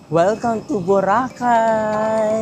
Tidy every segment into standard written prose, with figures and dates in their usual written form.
Welcome to Boracay!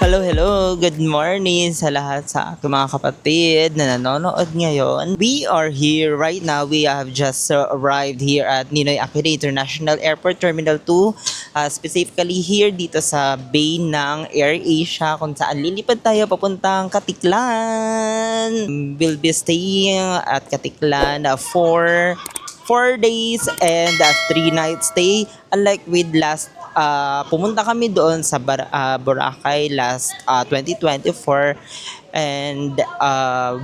Hello, hello. Good morning sa lahat sa aking mga kapatid na nanonood ngayon. We are here right now. We have just arrived here at Ninoy Aquino International Airport Terminal 2. Specifically here dito sa bay ng AirAsia kung saan lilipad tayo papuntang Katiklan. We'll be staying at Katiklan for 4 days and 3 nights stay. Unlike with last pumunta kami doon sa Boracay last 2024 and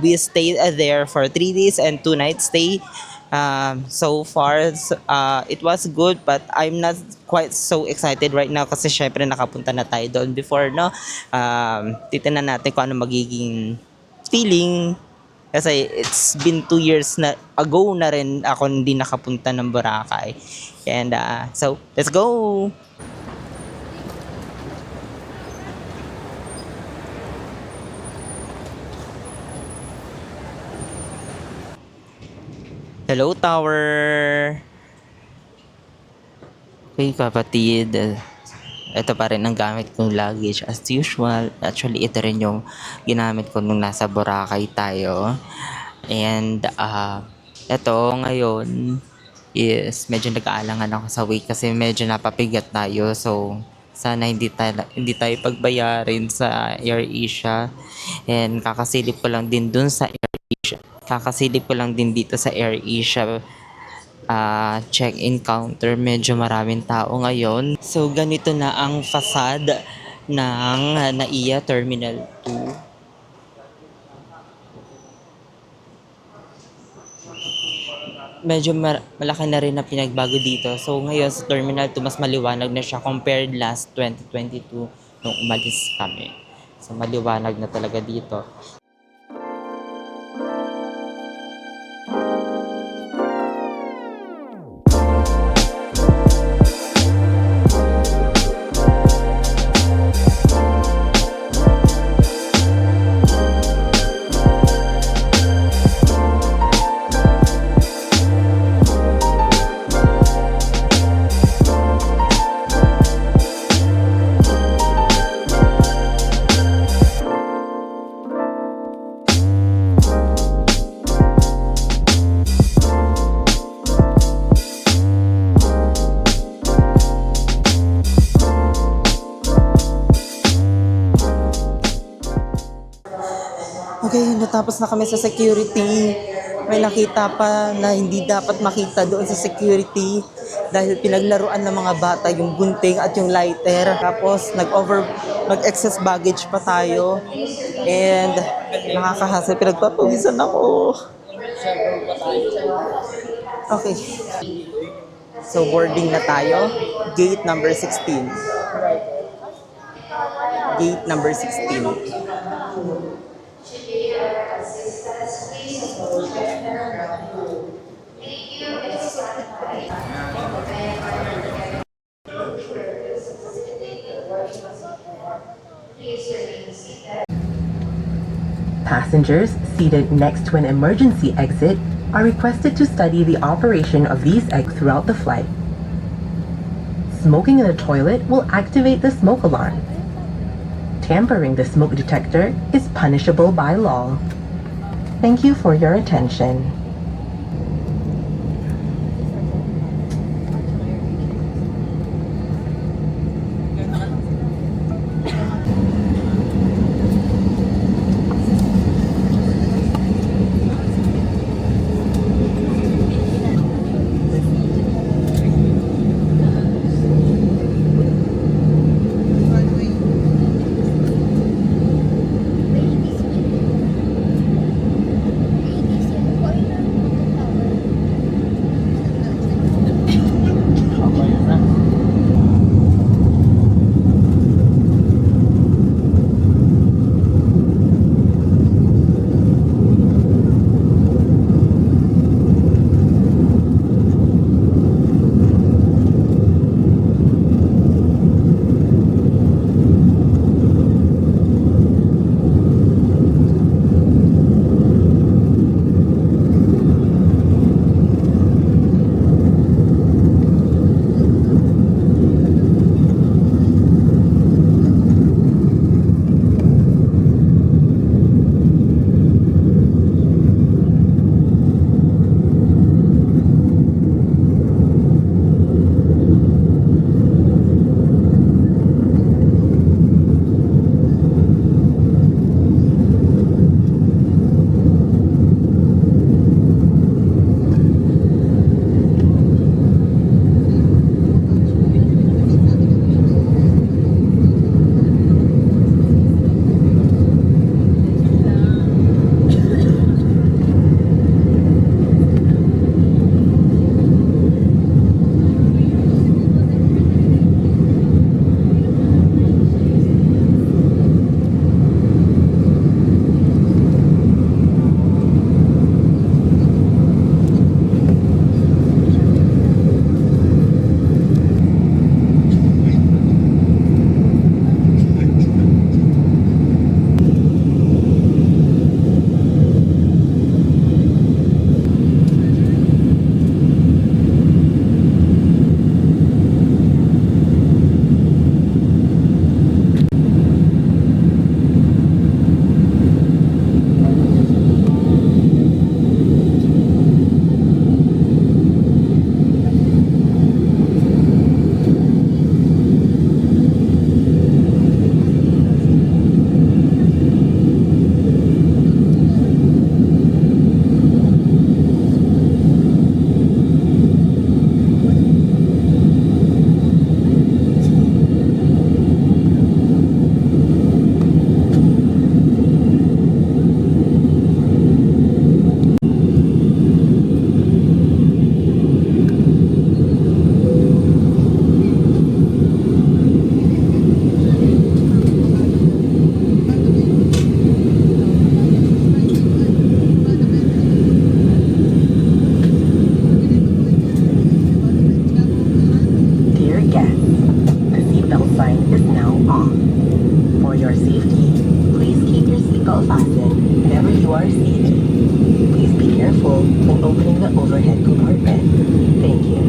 we stayed there for 3 days and 2 nights stay. So far, it was good but I'm not quite so excited right now kasi syempre nakapunta na tayo doon before, no? Titingnan natin kung ano magiging feeling kasi it's been 2 years na ago na rin ako hindi nakapunta ng Boracay. And so, let's go! Hello, Tower! Okay, kapatid. Ito pa rin ang gamit kong luggage as usual. Actually, ito rin yung ginamit ko nung nasa Boracay tayo. And, ito ngayon is medyo nag-aalangan ako sa weight kasi medyo napapigat tayo. So, sana hindi tayo pagbayarin sa AirAsia. And kakasilip ko lang din dun sa AirAsia. Kakasilip ko lang din dito sa AirAsia check-in counter. Medyo maraming tao ngayon. So, ganito na ang facade ng NAIA Terminal 2. Medyo malaki na rin na pinagbago dito. So, ngayon sa Terminal 2, mas maliwanag na siya compared last 2022 nung umalis kami. So, maliwanag na talaga dito. Okay, natapos na kami sa security. May nakita pa na hindi dapat makita doon sa security dahil pinaglaruan ng mga bata yung gunting at yung lighter. Tapos nag-excess baggage pa tayo. And nakakahasa, pinagpapawisan ako. Okay. So boarding na tayo. Gate number 16. Gate number 16. Passengers seated next to an emergency exit are requested to study the operation of these exits throughout the flight. Smoking in the toilet will activate the smoke alarm. Tampering the smoke detector is punishable by law. Thank you for your attention. Dear guests, the seatbelt sign is now off. For your safety, please keep your seatbelt fastened whenever you are seated. Please be careful when opening the overhead compartment. Thank you.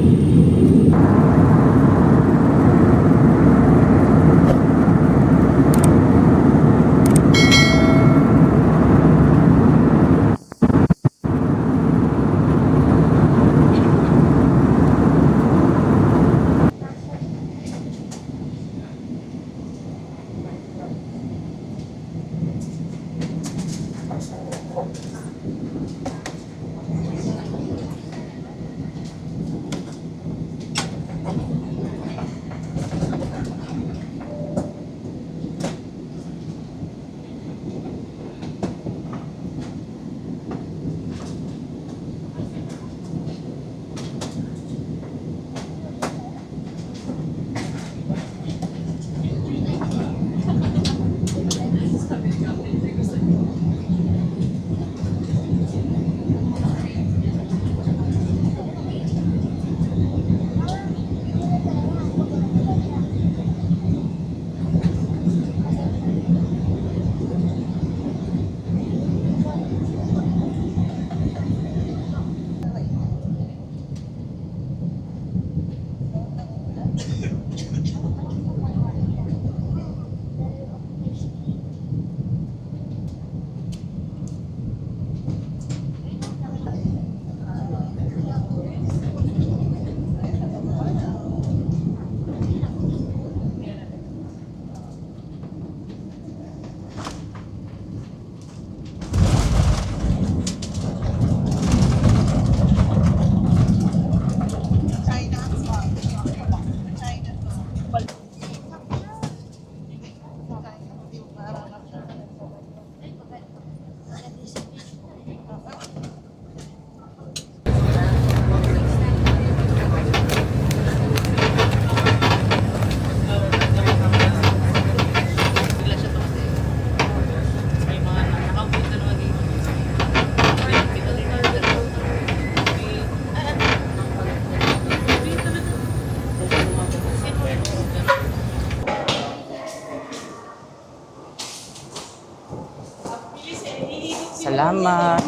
Salamat.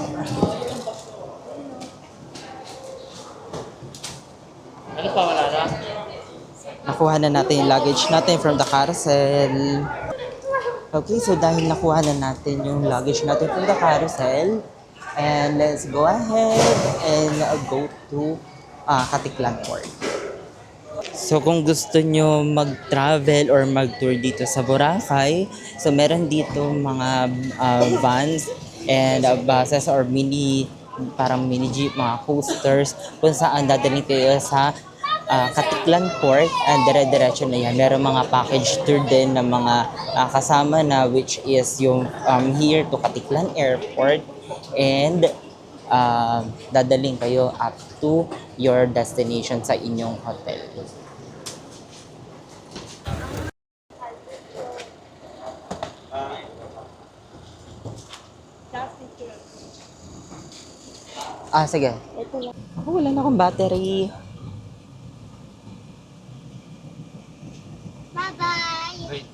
Ano pa, wala na? Nakuha na natin yung luggage natin from the carousel. Okay, so dahil nakuha na natin yung luggage natin from the carousel, and let's go ahead and go to Katiklan Port. So kung gusto nyo mag-travel or mag-tour dito sa Boracay, so meron dito mga vans and buses or parang mini jeep, mga coasters, kung saan dadalhin kayo sa Katiklan Port, and dire-diretso na yan. Meron mga package tour din ng mga kasama na, which is yung here to Katiklan Airport, and dadaling kayo up to your destination sa inyong hotel. Sige. Ako, wala na akong battery. Bye-bye. Wait.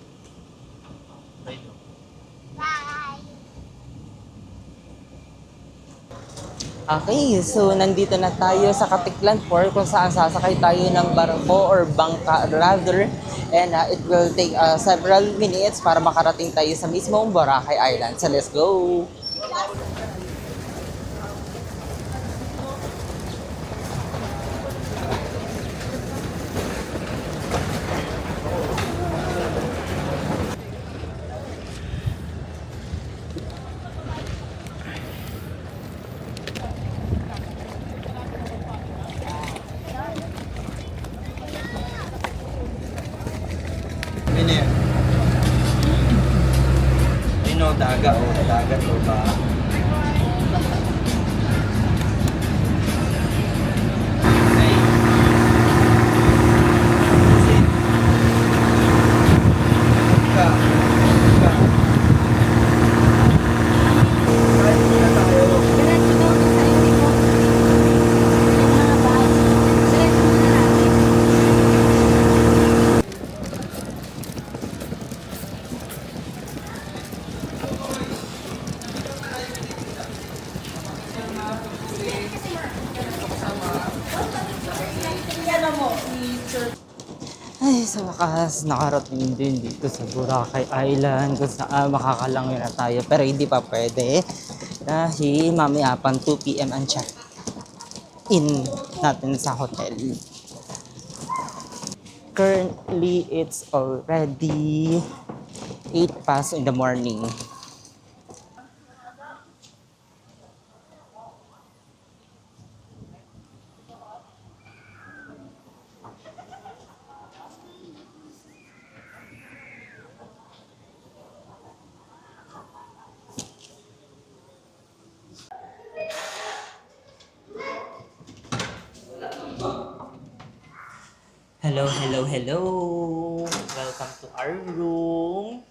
Bye. Okay, so nandito na tayo sa Katiklan Port kung saan sasakay tayo ng barko or bangka rather, and it will take several minutes para makarating tayo sa mismong Boracay Island. So let's go! Ano yan? Dagat o ba? Diretso daw sa iyo ito. Yung mga bus. Diretso na natin. Ay, sa wakas, nakarating din dito sa Boracay Island kung saan makakalangoy na tayo. Pero hindi pa pwede dahil mamaya pang 2 p.m. ang check-in natin sa hotel. Currently, it's already 8 past in the morning. Hello, hello, hello! Welcome to our room.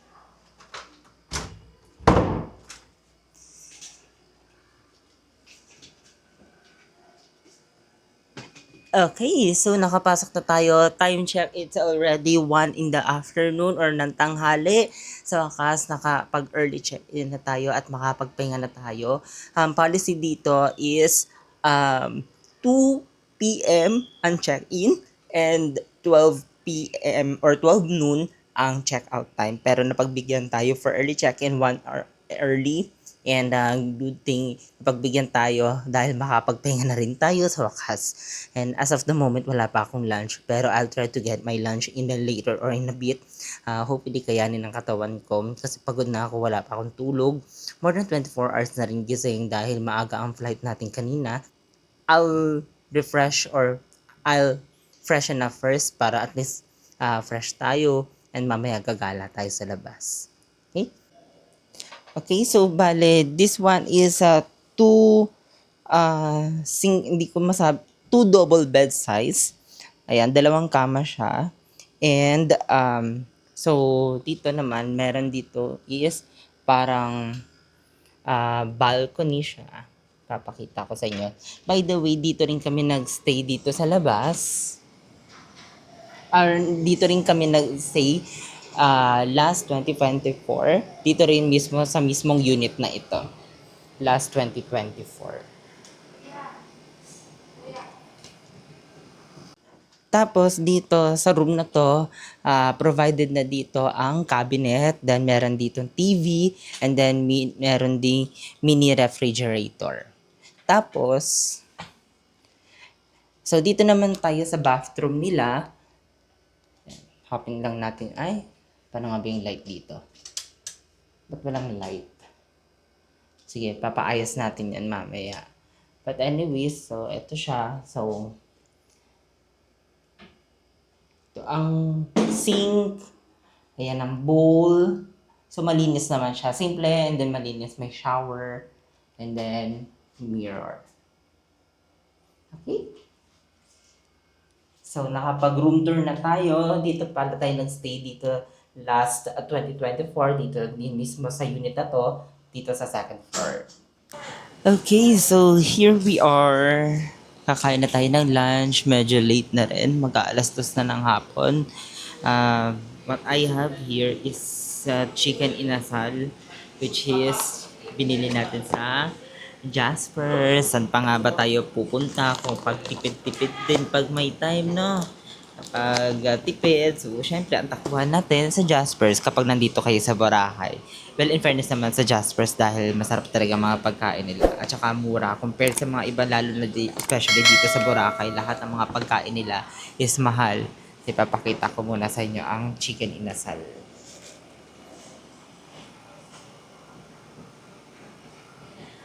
Okay, so nakapasok na tayo. Time check, it's already 1 in the afternoon or ng tanghali. Sa wakas, nakapag-early check-in na tayo at makapagpahinga na tayo. Policy dito is 2 p.m. ang check-in and 12 p.m. or 12 noon ang check-out time. Pero napagbigyan tayo for early check-in 1 hour early. And good thing, pagbigyan tayo dahil makapagpahinga na rin tayo sa wakas. And as of the moment, wala pa akong lunch. Pero I'll try to get my lunch in a later or in a bit. Hopefully, kayanin ng katawan ko. Kasi pagod na ako, wala pa akong tulog. More than 24 hours na rin gising dahil maaga ang flight natin kanina. I'll refresh or I'll freshen up first para at least fresh tayo. And mamaya gagala tayo sa labas. Okay? Okay, so bale, this one is hindi ko masabi, 2 double bed size. Ayan, 2 kama siya. And, so, dito naman, meron dito is parang balcony siya. Papakita ko sa inyo. By the way, dito rin kami nagstay dito sa labas. Dito rin kami nag-stay last 2024, dito rin mismo sa mismong unit na ito. last 2024. Tapos dito sa room na to, provided na dito ang cabinet, then meron dito TV, and then meron ding mini refrigerator. Tapos, so dito naman tayo sa bathroom nila. Hopping lang natin. Ay, paano nga ba yung light dito? Ba't walang light? Sige, papaayos natin yan mamaya. But anyways, so ito siya. So, ito ang sink. Ayan ang bowl. So, malinis naman siya. Simple and then malinis. May shower. And then, mirror. Okay? So, nakapag-room tour na tayo. Dito pala tayo nag-stay dito last 2024. Dito din mismo sa unit na to. Dito sa second floor. Okay, so here we are. Kakain na tayo ng lunch. Medyo late na rin. Mag-aalas-dos na ng hapon. What I have here is chicken inasal, which is binili natin sa Jasper. Saan pa nga ba tayo pupunta kung pagtipid-tipid din pag may time, no? Kapag tipid, so syempre ang takbuhan natin sa Jaspers kapag nandito kayo sa Boracay. Well, in fairness naman sa Jaspers dahil masarap talaga mga pagkain nila at saka mura compared sa mga iba, lalo na especially dito sa Boracay, lahat ng mga pagkain nila is mahal. Ipapakita ko muna sa inyo ang chicken inasal.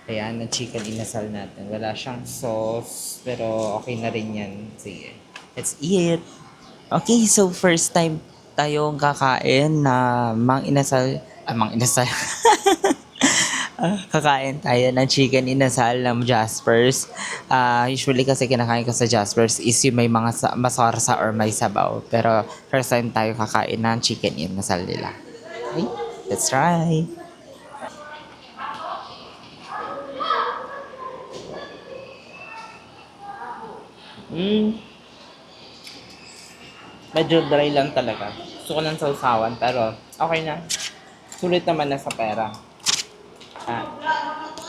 Ayan, ang chicken inasal natin. Wala siyang sauce, pero okay na rin yan. Sige, let's eat! Okay, so first time tayong kakain na mang inasal. Kakain tayo ng chicken inasal ng Jaspers. Usually kasi kinakain ko sa Jaspers is yung may mga masarsa or may sabaw. Pero first time tayo kakain ng chicken inasal nila. Okay, let's try! Medyo dry lang talaga. Gusto ko ng sausawan, pero okay na. Sulit naman na sa pera.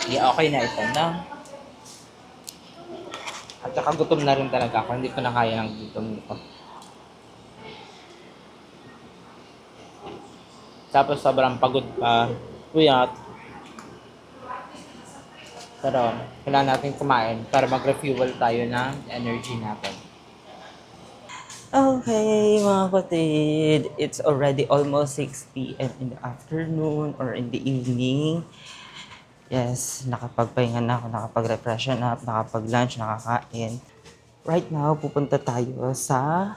Okay na ito na. At saka gutom na rin talaga ako. Hindi ko na kaya ng gutom nito. Tapos sobrang pagod pa. Puyat. Pero kailangan natin kumain para mag-refuel tayo ng energy natin. Okay, mga kapatid. It's already almost 6 p.m. in the afternoon or in the evening. Yes, nakapagpahinga na ako, nakapag-refreshen up, nakapag-lunch, nakakain. Right now, pupunta tayo sa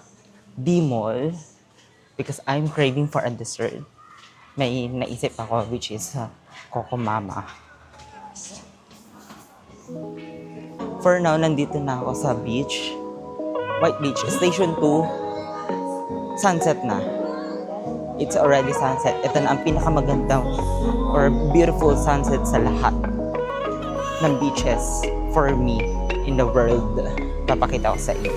D-Mall because I'm craving for a dessert. May naisip ako, which is Coco Mama. For now, nandito na ako sa beach. White Beach, Station 2, sunset na. It's already sunset. Ito na ang pinakamagandang or beautiful sunset sa lahat ng beaches for me in the world. Papakita ko sa inyo.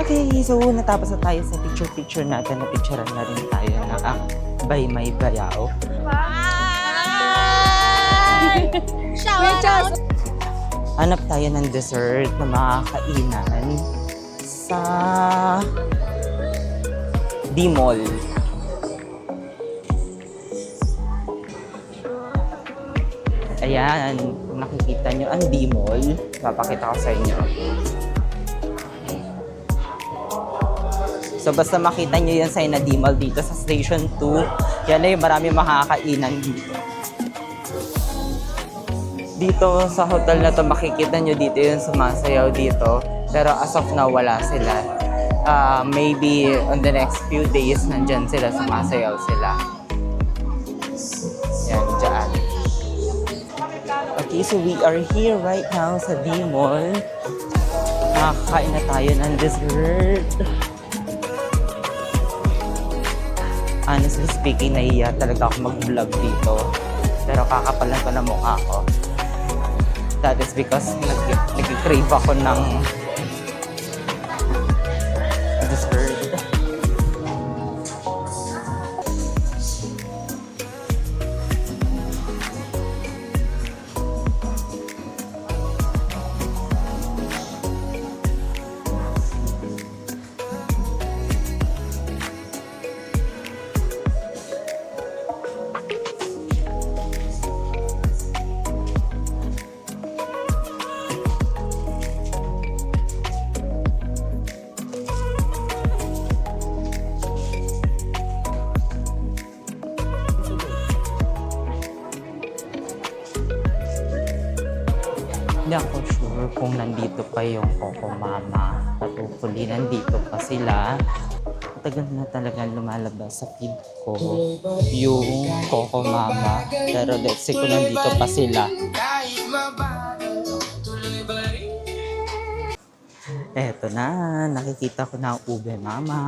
Okay, so natapos na tayo sa picture-picture natin. Na-picturean na rin tayo ng Bay May Bayaw. Shout out! Hanap tayo ng dessert na makakainan sa D-Mall. Ayan, kung nakikita nyo ang D-Mall, papakita ko sa inyo. So basta makita nyo yung sign na D-Mall dito sa Station 2, yan na yung marami makakainan dito. Dito sa hotel na to, makikita nyo dito yung sumasayaw dito. Pero as of now, wala sila. Maybe on the next few days, nandyan sila, sumasayaw sila. Yan, dyan. Okay, so we are here right now sa D-Mall. Nakakain na tayo ng dessert. Honestly speaking, nahiya talaga ako mag-vlog dito. Pero kakapalan ko na mukha ko. That is because nag-crave ako ng dessert. Hindi ako sure kung nandito pa yung Coco Mama. At hopefully nandito pa sila. Tagal na talaga lumalabas sa feed ko yung Coco Mama. Pero let's see kung nandito pa sila. Eto na, nakikita ko na ang Ube Mama.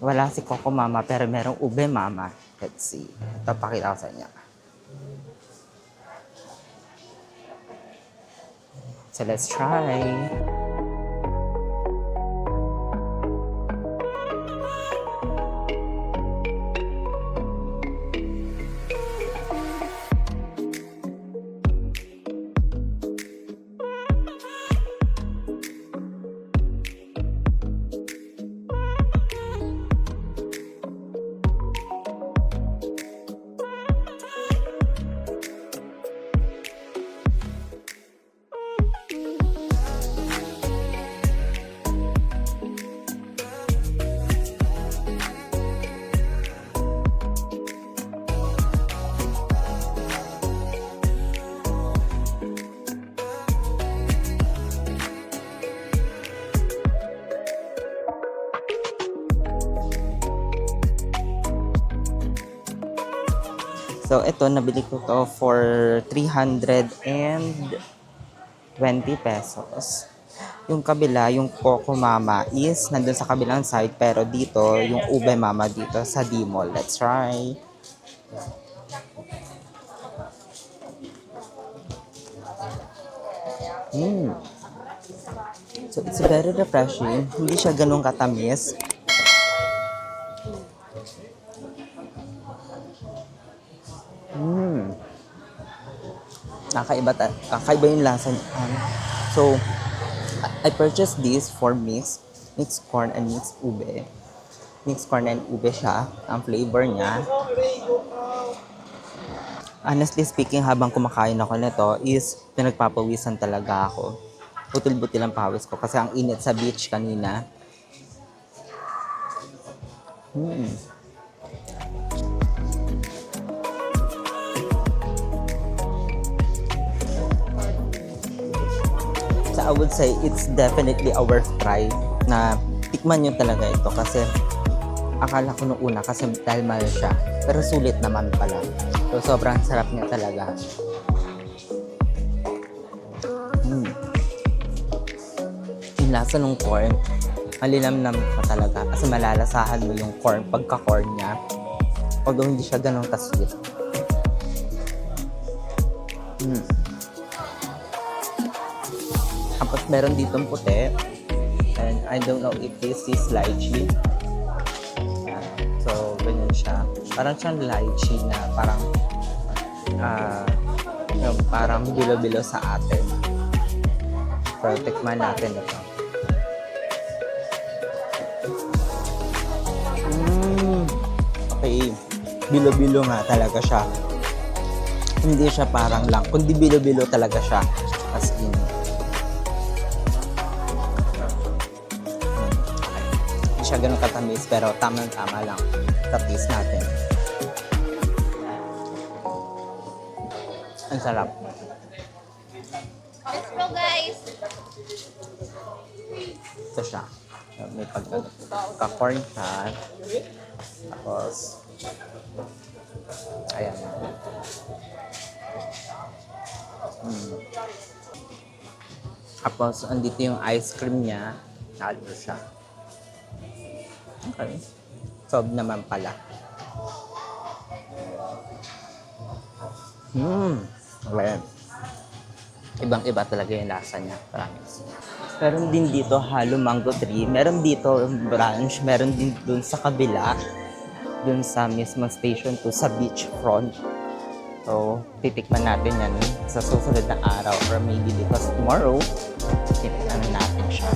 Wala si Coco Mama pero merong Ube Mama. Let's see. Papakita ko sa inyo. So let's try. So, ito, nabili ko to for 320 pesos. Yung kabila, yung Coco Mama is nandun sa kabilang side, pero dito, yung Ube Mama dito sa D-Mall. Let's try. So, it's very refreshing. Hindi siya ganun katamis. Kakaiba yung lasa niya. So, I purchased this for mixed corn and mixed ube. Mixed corn and ube siya, ang flavor niya. Honestly speaking, habang kumakain ako nito is pinagpapawisan talaga ako. Butil-butil ang pawis ko kasi ang init sa beach kanina. So I would say it's definitely a worth try na tikman nyo talaga ito kasi akala ko nung una kasi dahil mahal siya pero sulit naman pala. So sobrang sarap niya talaga. Yung lasa ng corn, malinamnam pa talaga kasi malalasahan mo yung corn pagka-corn niya. Although hindi siya ganun ka-sweet. Tapos meron ditong puti. And I don't know if this is lychee. So, ganyan siya. Parang siyang lychee na parang yung parang bilo-bilo sa atin. Pero tikman natin ito. Okay. Bilo-bilo nga talaga siya. Hindi siya parang lang. Kundi bilo-bilo talaga siya. As in. Hindi siya ganun katamis pero tamang-tama lang sa taste natin. Ang sarap. Let's go, guys! Ito siya. May pagka-corn siya. Tapos, ayan. Tapos, andito yung ice cream niya. Nalo siya. Okay. Sob naman pala. Okay. Ibang-iba talaga yung lasa niya. Promise. Meron din dito halo mango tree. Meron dito branch. Meron din dun sa kabila. Dun sa mismong station to sa beachfront. So, titikman natin yan sa susunod na araw or maybe because tomorrow, titikman natin siya.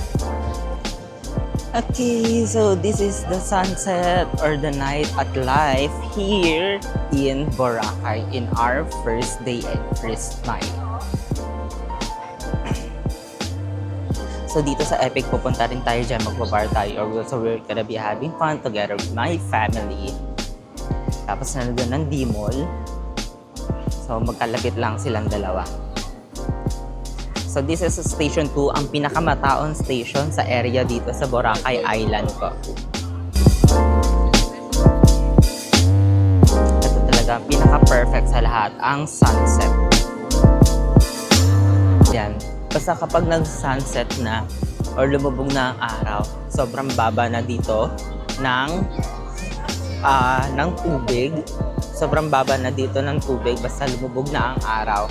Okay, so this is the sunset or the night at life here in Boracay in our first day and first night. So dito sa Epic, pupunta rin tayo dyan, magbabar tayo or so we're gonna be having fun together with my family. Tapos nandun ng D-Mall. So magkalapit lang silang dalawa. So this is Station 2, ang pinakamataon station sa area dito sa Boracay Island ko. Ito talaga ang pinaka-perfect sa lahat, ang sunset. Yan. Basta kapag nag-sunset na or lumubog na ang araw, sobrang baba na dito ng tubig. Sobrang baba na dito ng tubig basta lumubog na ang araw.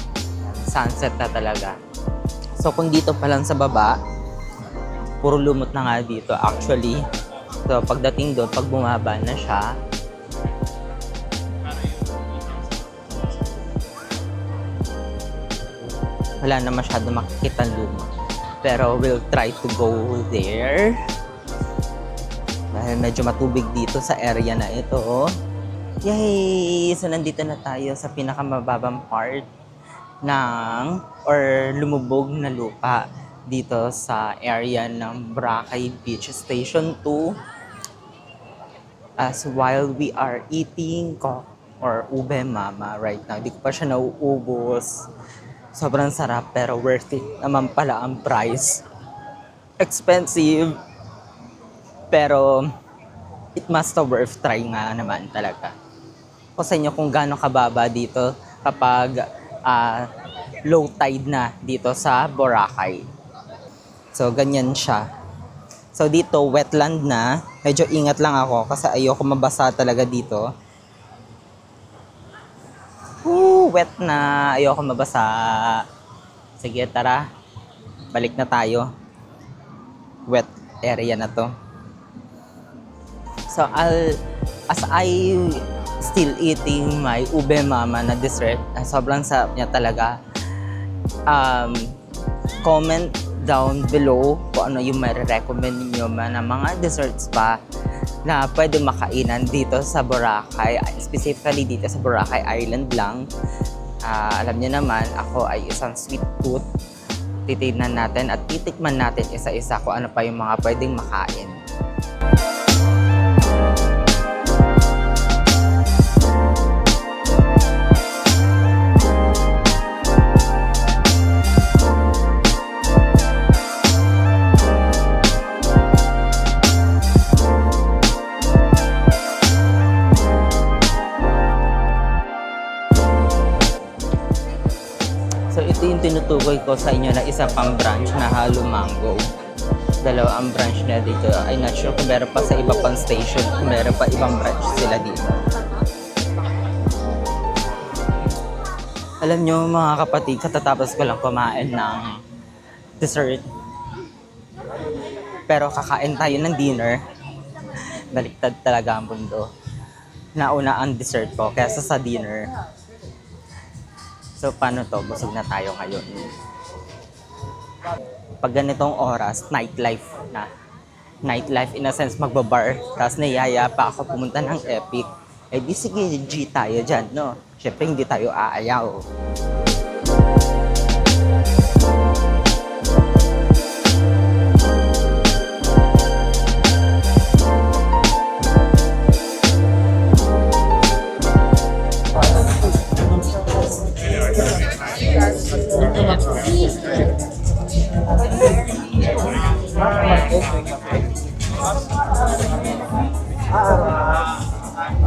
Sunset na talaga. So kung dito pa lang sa baba, puro lumot na nga dito actually. So pagdating doon, pag bumaba na siya, wala na masyado makikita lumot. Pero we'll try to go there. Dahil medyo matubig dito sa area na ito. Yay! So nandito na tayo sa pinakamababang part ng or lumubog na lupa dito sa area ng Boracay Beach Station 2. As while we are eating or ube mama right now. Di ko pa siya nauubos. Sobrang sarap pero worth it naman pala ang price. Expensive pero it must have worth try nga naman talaga. Ko sa inyo kung gaano kababa dito kapag low tide na dito sa Boracay. So ganyan siya. So dito wetland na. Medyo ingat lang ako kasi ayoko mabasa talaga dito. Wet na. Ayoko mabasa. Sige, tara. Balik na tayo. Wet area na to. So, as I still eating my ube mama na dessert, sobrang sarap niya talaga. Comment down below kung ano yung marirecommend niyo na mga desserts pa na pwede makainan dito sa Boracay, specifically dito sa Boracay Island lang. Alam niyo naman, ako ay isang sweet tooth. Titignan natin at titikman natin isa-isa kung ano pa yung mga pwedeng makain. So ito yung tinutukoy ko sa inyo na isa pang branch na Halo Mango. Dalawa ang branch na dito. I'm not sure kung meron pa sa iba pang station, kung meron pa ibang branch sila dito. Alam nyo mga kapatid, katatapos ko lang kumain ng dessert. Pero kakain tayo ng dinner. Baliktad talaga ang mundo. Nauna ang dessert ko kaysa sa dinner. So, paano to? Busog na tayo ngayon. Pag ganitong oras, nightlife na. Nightlife, in a sense, magbabar. Tapos niyaya pa ako pumunta ng Epic. Eh di sige, G tayo dyan, no? Siyempre, hindi tayo aayaw.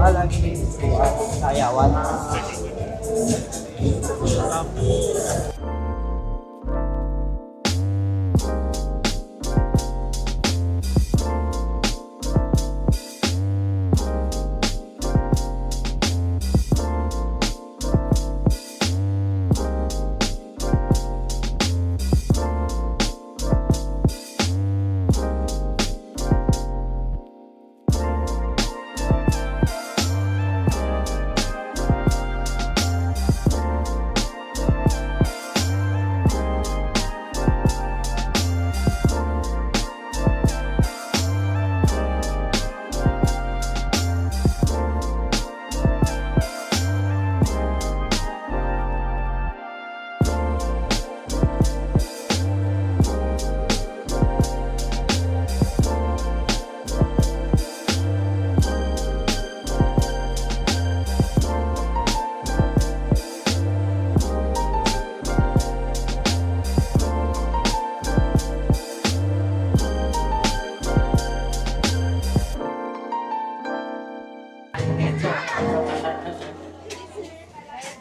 Lagi sayawan.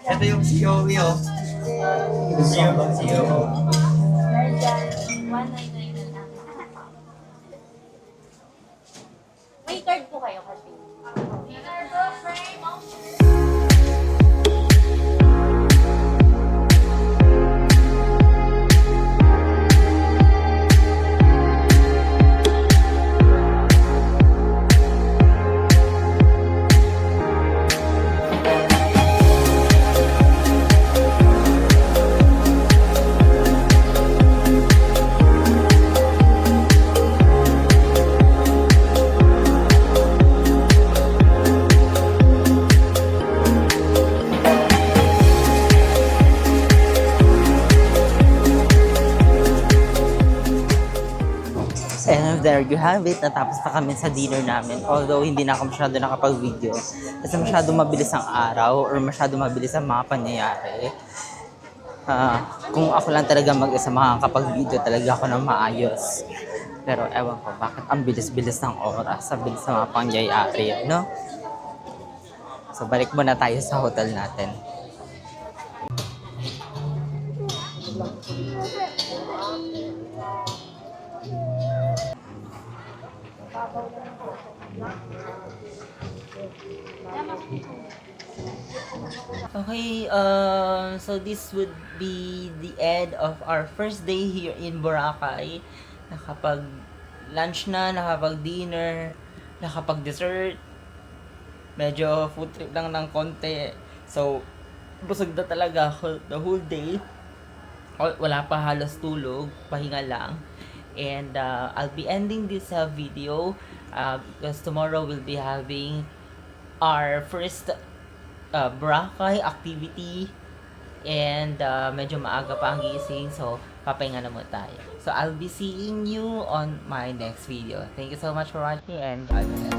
Ito yung COE oh. COE. Guardian, 199 na lang. May card po kayo kasi. And there you have it. Natapos na kami sa dinner namin. Although hindi na ako masyado nakapag-video. Kasi masyado mabilis ang araw or masyado mabilis ang mga pangyayari. Kung ako lang talaga mag-isa makakapag-video talaga ako ng maayos. Pero ewan ko, bakit ang bilis-bilis ng oras, ang bilis ng mga pangyayari, no? So balik muna tayo sa hotel natin. Okay, so this would be the end of our first day here in Boracay. Nakapag-lunch na, nakapag-dinner, nakapag-dessert. Medyo food trip lang ng konti. So, busog na talaga ako the whole day. Wala pa halos tulog, pahinga lang. And I'll be ending this video because tomorrow we'll be having our first Boracay activity and medyo maaga pa ang gising, so papahinga na muna tayo. So I'll be seeing you on my next video. Thank you so much for watching and God bless.